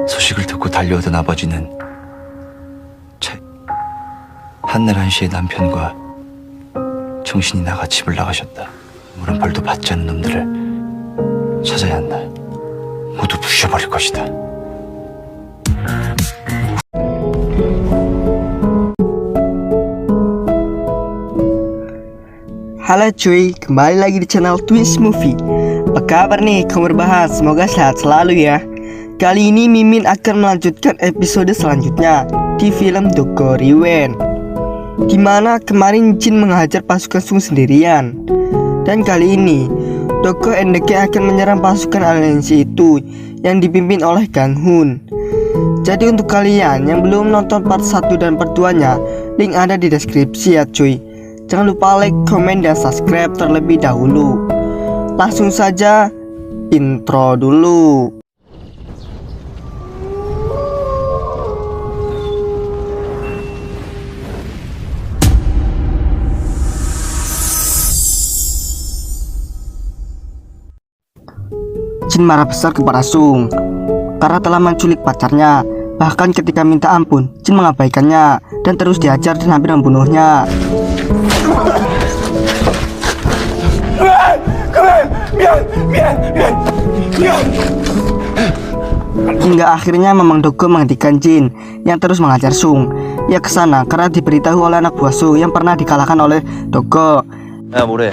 소식을 듣고 달려오던 아버지는 한날 1시에 남편과 정신이 나가 집을 나가셨다. 아무런 벌도 받지 않은 놈들을 찾아야 한다. 모두 부셔버릴 것이다. Halo cuy, kembali lagi di channel Twist Movie. Apa kabar nih kamu berbahan? Semoga sehat selalu ya. Kali ini Mimin akan melanjutkan episode selanjutnya di film Doko Riwen, dimana kemarin Jin menghajar pasukan Sung sendirian. Dan kali ini Doko Endeke akan menyerang pasukan aliansi itu yang dipimpin oleh Kang Hun. Jadi untuk kalian yang belum nonton part 1 dan part 2 nya, link ada di deskripsi ya cuy. Jangan lupa like, komen, dan subscribe terlebih dahulu. Langsung saja intro dulu. Jin marah besar kepada Sung karena telah menculik pacarnya. Bahkan ketika minta ampun, Jin mengabaikannya dan terus dihajar dan hampir membunuhnya. Hingga akhirnya Mamang Doko menghentikan Jin yang terus mengajar Sung. Ia kesana karena diberitahu oleh anak buah Sung yang pernah dikalahkan oleh Doko. 야 뭐래?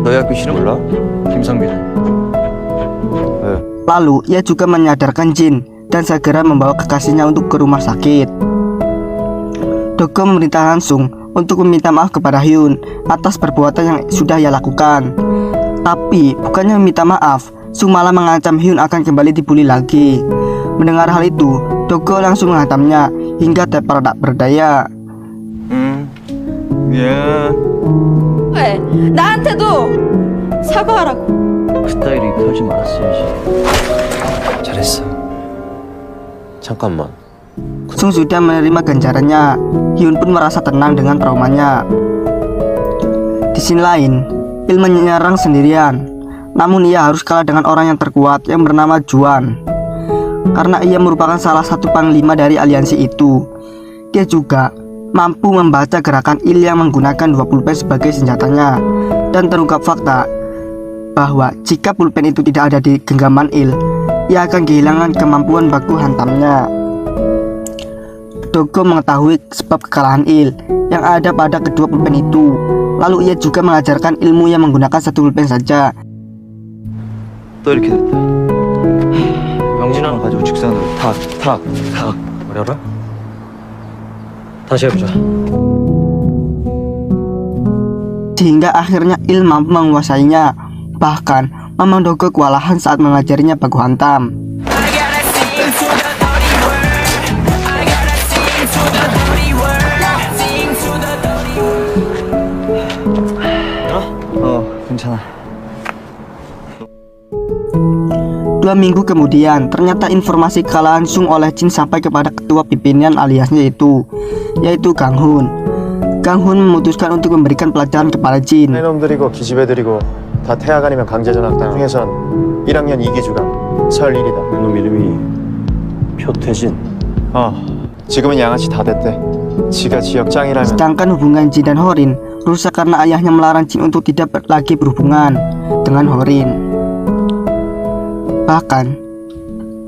너희 학교 실험 몰라? 김성빈. Lalu ia juga menyadarkan Jin dan segera membawa kekasihnya untuk ke rumah sakit. Doko memerintahkan Sung untuk meminta maaf kepada Hyun atas perbuatan yang sudah ia lakukan. Tapi bukannya meminta maaf, Sung malah mengancam Hyun akan kembali dibully lagi. Mendengar hal itu, Doko langsung menghantamnya hingga tepar tak berdaya. 미안. 왜? 나한테도 사과하라고. 그따위로 입혀지 말았어야지. 잘했어. 잠깐만. Sung sudah menerima ganjarannya. Hyun pun merasa tenang dengan traumanya. Di sini lain, Il menyerang sendirian. Namun ia harus kalah dengan orang yang terkuat yang bernama Juan, karena ia merupakan salah satu panglima dari aliansi itu. Dia juga mampu membaca gerakan Il yang menggunakan 2 pulpen sebagai senjatanya. Dan terungkap fakta bahwa jika pulpen itu tidak ada di genggaman Il, ia akan kehilangan kemampuan baku hantamnya. Doko mengetahui sebab kekalahan Il yang ada pada kedua pulpen itu. Lalu ia juga mengajarkan ilmu yang menggunakan 1 pulpen saja. 또 이렇게 됐다. 명진왕을 가지고 직선으로 탁. 뭐라? 다시 해보자. Sehingga akhirnya Il mampu menguasainya. Bahkan Mamang Doko kewalahan saat mengajarinya baku hantam. 괜찮아. 2 minggu kemudian, ternyata informasi kekalahan Sung oleh Jin sampai kepada ketua pimpinan aliasnya itu, yaitu Kang Hun. Kang Hun memutuskan untuk memberikan pelajaran kepada Jin. 놈들이고 기집애들이고 다 태학 아니면 강제 전학당 중에선 1학년 2기주간 설일이다. 놈 이름이 표태진. 지금은 양아치 다 됐대. 지가 지역 짱이라면. Sedangkan hubungan Jin dan Horin rusak karena ayahnya melarang Jin untuk tidak lagi berhubungan dengan Horin. Bahkan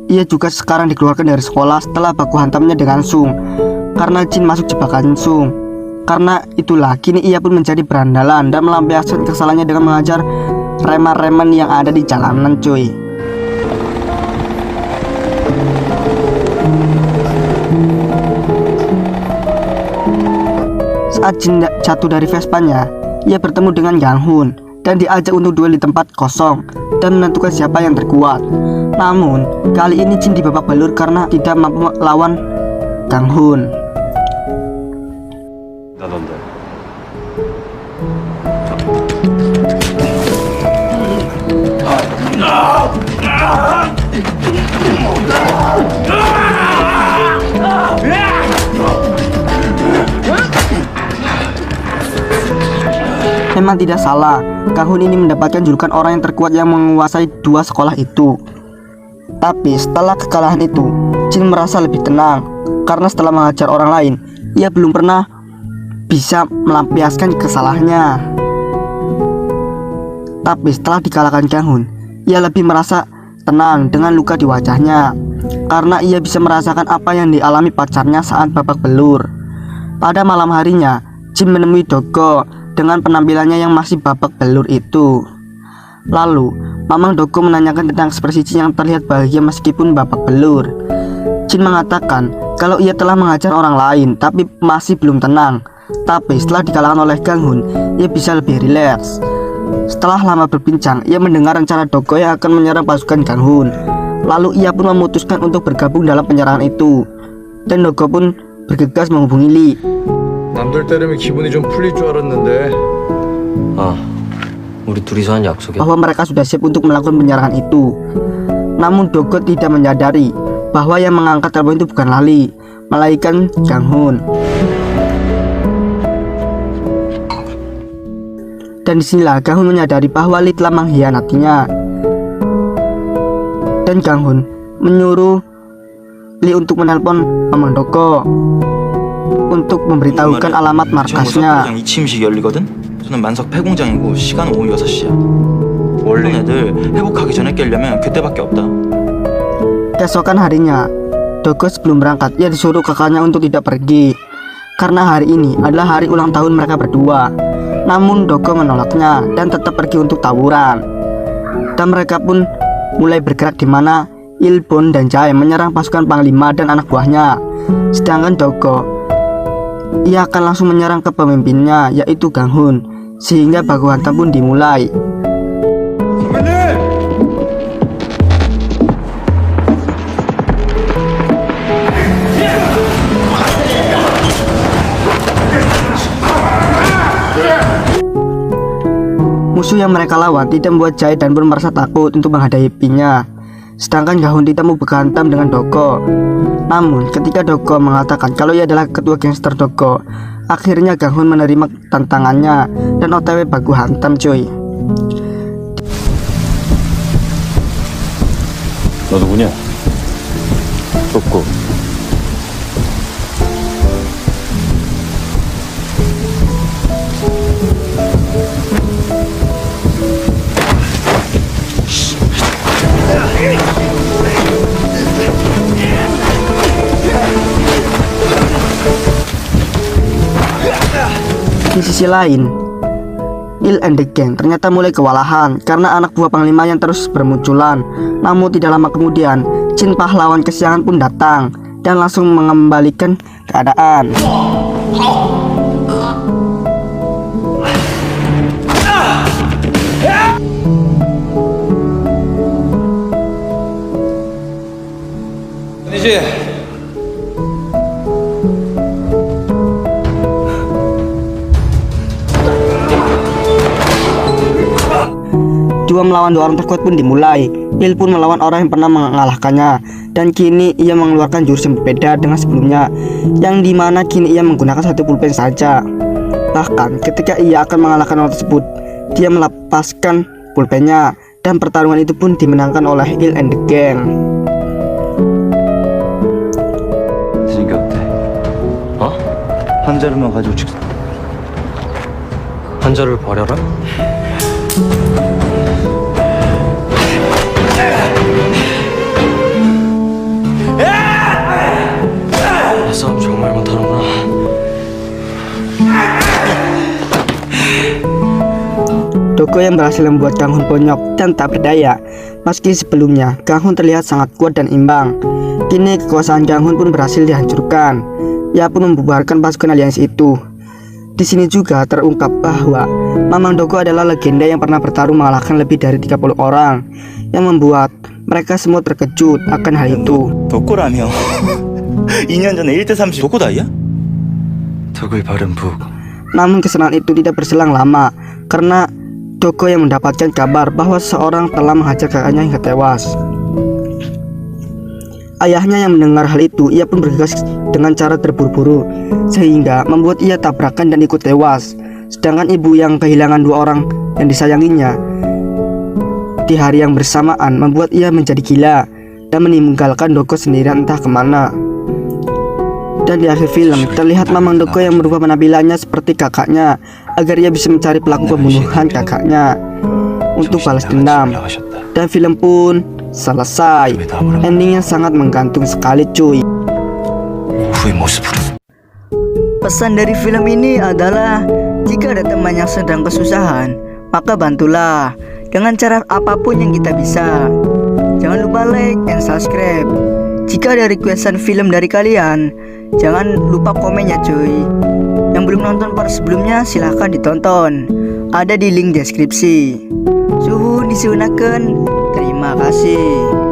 ia juga sekarang dikeluarkan dari sekolah setelah baku hantamnya dengan Sung karena Jin masuk jebakan Sung. Karena itulah kini ia pun menjadi berandalan dan melampiaskan kesalahannya dengan mengajar reman-reman yang ada di jalanan cuy. Saat Jin jatuh dari Vespanya, ia bertemu dengan Kang Hun dan diajak untuk duel di tempat kosong dan menentukan siapa yang terkuat. Namun kali ini Jin dibabak belur karena tidak mampu melawan Kang Hun. Memang tidak salah, Kang Hun ini mendapatkan julukan orang yang terkuat yang menguasai 2 sekolah itu. Tapi setelah kekalahan itu, Jin merasa lebih tenang karena setelah menghajar orang lain, ia belum pernah bisa melampiaskan kesalahannya. Tapi setelah dikalahkan Kang Hun, ia lebih merasa tenang dengan luka di wajahnya karena ia bisa merasakan apa yang dialami pacarnya saat babak belur. Pada malam harinya, Jin menemui Doko dengan penampilannya yang masih babak belur itu. Lalu, Mamang Doko menanyakan tentang ekspresi Jin yang terlihat bahagia meskipun babak belur. Jin mengatakan kalau ia telah mengajar orang lain tapi masih belum tenang. Tapi setelah dikalahkan oleh Kang Hun, ia bisa lebih rileks. Setelah lama berbincang, ia mendengar rencana Doko yang akan menyerang pasukan Kang Hun. Lalu ia pun memutuskan untuk bergabung dalam penyerangan itu. Dan Doko pun bergegas menghubungi Lee. 남들 때리면 기분이 좀 풀릴 줄 알았는데. 우리 둘이서 한 약속이야. Bahwa mereka sudah siap untuk melakukan penyerangan itu. Namun Doko tidak menyadari bahwa yang mengangkat telepon itu bukan Lee, melainkan Kang Hun. Dan disinilah Kang Hun menyadari bahwa Lee telah mengkhianatinya. Dan Kang Hun menyuruh Lee untuk menelpon Mamang Doko untuk memberitahukan alamat markasnya. 2치 음식이 열리거든? 저는 만석 폐공장이고 시간은 오후 6시야. 원래 애들 회복하기 전에 깨려면 그때밖에 없다. Keesokan harinya, Doko sebelum berangkat, ia disuruh kakaknya untuk tidak pergi karena hari ini adalah hari ulang tahun mereka berdua. Namun Doko menolaknya dan tetap pergi untuk tawuran. Dan mereka pun mulai bergerak di mana Ilbon dan Jae menyerang pasukan panglima dan anak buahnya. Sedangkan Doko, ia akan langsung menyerang ke pemimpinnya yaitu Kang Hun, sehingga baku hantam pun dimulai. Musuh yang mereka lawan tidak membuat Jae dan pun merasa takut untuk menghadapinya. Sedangkan Kang Hun tidak mau berhantam dengan Doko. Namun ketika Doko mengatakan kalau ia adalah ketua gangster Doko, akhirnya Kang Hun menerima tantangannya dan OTW baku hantam cuy. 너 누구냐? 좁고. Di sisi lain, Il and the Gang ternyata mulai kewalahan karena anak buah panglima yang terus bermunculan. Namun tidak lama kemudian, Jin pahlawan kesiangan pun datang dan langsung mengembalikan keadaan. 아니지. Dua melawan dua orang terkuat pun dimulai. Il pun melawan orang yang pernah mengalahkannya, dan kini ia mengeluarkan jurus yang berbeda dengan sebelumnya, yang dimana kini ia menggunakan satu pulpen saja. Bahkan ketika ia akan mengalahkan orang tersebut, dia melepaskan pulpennya, dan pertarungan itu pun dimenangkan oleh Il and the Gang. 드는 게 어때? 한 자루만 가지고 직선. 환자를 버려라? 이 싸움 정말 못하는구나. Doko yang berhasil membuat Kang Hun bonyok dan tak berdaya. Meski sebelumnya Kang Hun terlihat sangat kuat dan imbang, kini kekuasaan Kang Hun pun berhasil dihancurkan. Ia pun membubarkan pasukan aliansi itu. Di sini juga terungkap bahwa Mamang Doko adalah legenda yang pernah bertarung mengalahkan lebih dari 30 orang, yang membuat mereka semua terkejut akan hal itu. 덕고라며 2년 전에 1대30 덕고다이야? 덕을 바른 북. Namun kesenangan itu tidak berselang lama karena Doko yang mendapatkan kabar bahwa seseorang telah menghajar kakaknya hingga tewas. Ayahnya yang mendengar hal itu, ia pun bergegas dengan cara terburu-buru sehingga membuat ia tabrakan dan ikut tewas. Sedangkan ibu yang kehilangan dua orang yang disayanginya di hari yang bersamaan membuat ia menjadi gila dan meninggalkan Doko sendirian entah kemana. Dan di akhir film terlihat Mamang Doko yang merubah penampilannya seperti kakaknya agar ia bisa mencari pelaku pembunuhan kakaknya untuk balas dendam. Dan film pun selesai. Endingnya sangat menggantung sekali cuy. 그의 모습으로 Pesan dari film ini adalah jika ada teman yang sedang kesusahan, maka bantulah dengan cara apapun yang kita bisa. Jangan lupa like and subscribe. Jika ada requestan film dari kalian, jangan lupa komen ya cuy. Yang belum nonton part sebelumnya silahkan ditonton, ada di link deskripsi. Suhun disiunakeun. Terima kasih.